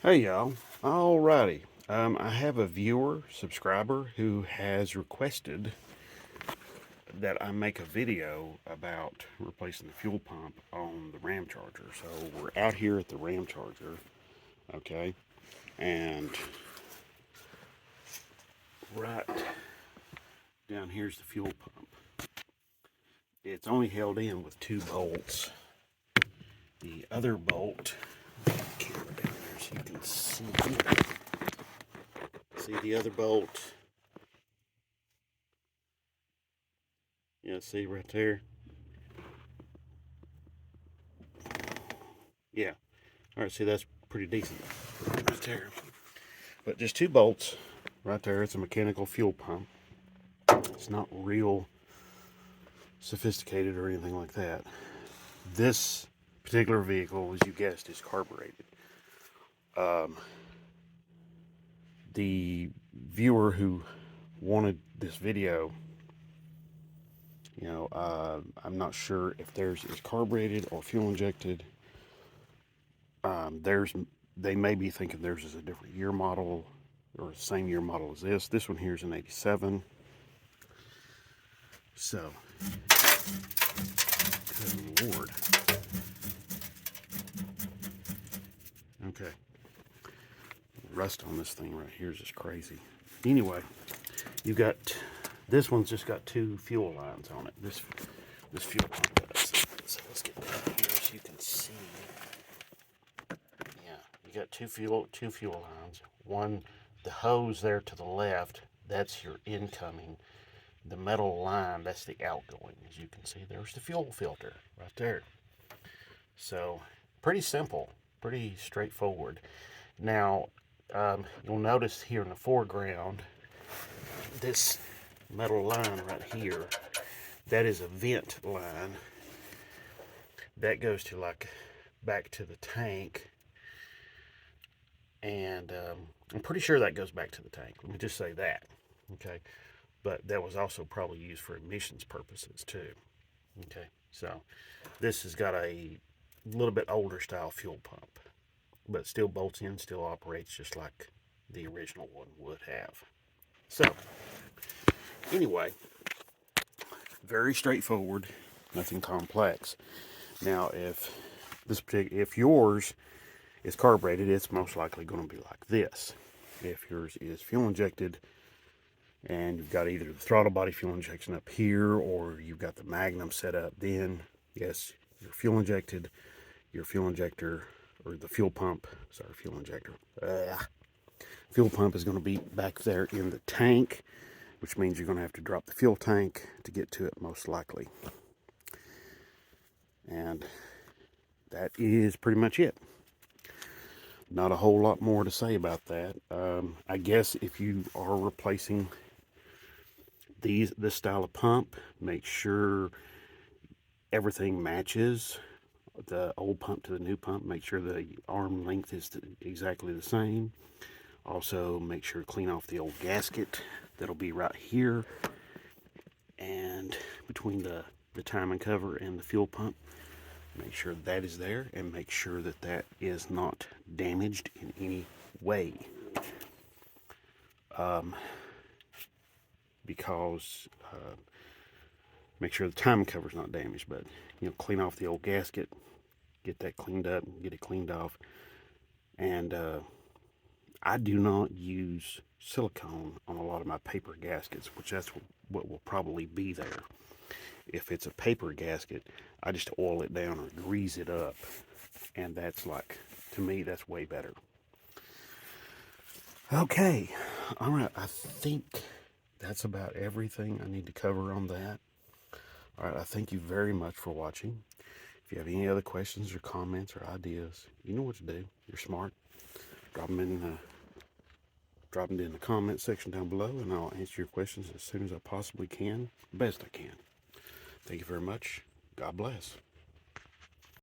Hey y'all. Alrighty. I have a viewer, subscriber, who has requested that I make a video about replacing the fuel pump on the ramcharger. So we're out here at the ramcharger, okay? And right down here's the fuel pump. It's only held in with 2 bolts. The other bolt, camera down there so you can see. See the other bolt? Yeah, see right there? Yeah. Alright, see that's pretty decent right there. But just 2 bolts right there. It's a mechanical fuel pump. It's not real sophisticated or anything like that. This particular vehicle, as you guessed, is carbureted. The viewer who wanted this video, I'm not sure if theirs is carbureted or fuel injected. They may be thinking theirs is a different year model or the same year model as this. This one here is an 87. So, good Lord. Okay. Rust on this thing right here is just crazy. Anyway, you got, this one's just got 2 fuel lines on it. This fuel pump does. So let's get down here so you can see. Yeah, you got two fuel lines. One, the hose there to the left, that's your incoming. The metal line, that's the outgoing. As you can see, there's the fuel filter right there. So, pretty simple, pretty straightforward. Now, you'll notice here in the foreground, this metal line right here, that is a vent line. That goes to back to the tank. And I'm pretty sure that goes back to the tank. Let me just say that, okay? But that was also probably used for emissions purposes too, okay? So this has got a little bit older style fuel pump, but still bolts in, still operates just like the original one would have. So anyway, very straightforward, nothing complex. Now if yours is carbureted, it's most likely going to be like this. If yours is fuel injected and you've got either the throttle body fuel injection up here or you've got the Magnum set up, then yes, your fuel injected, your fuel injector, or the fuel pump, fuel injector, fuel pump is going to be back there in the tank, which means you're going to have to drop the fuel tank to get to it most likely. And that is pretty much it. Not a whole lot more to say about that. I guess if you are replacing this style of pump, make sure everything matches the old pump to the new pump. Make sure the arm length is exactly the same. Also, make sure to clean off the old gasket that'll be right here and between the timing cover and the fuel pump. Make sure that is there and make sure that that is not damaged in any way. Because make sure the timing cover is not damaged, but clean off the old gasket, get that cleaned up, get it cleaned off. And I do not use silicone on a lot of my paper gaskets, which that's what will probably be there. If it's a paper gasket, I just oil it down or grease it up, and that's to me, that's way better. Okay, all right, I think that's about everything I need to cover on that. All right, I thank you very much for watching. If you have any other questions or comments or ideas, you know what to do. You're smart. Drop them in the comment section down below, and I'll answer your questions as soon as I possibly can, best I can. Thank you very much. God bless.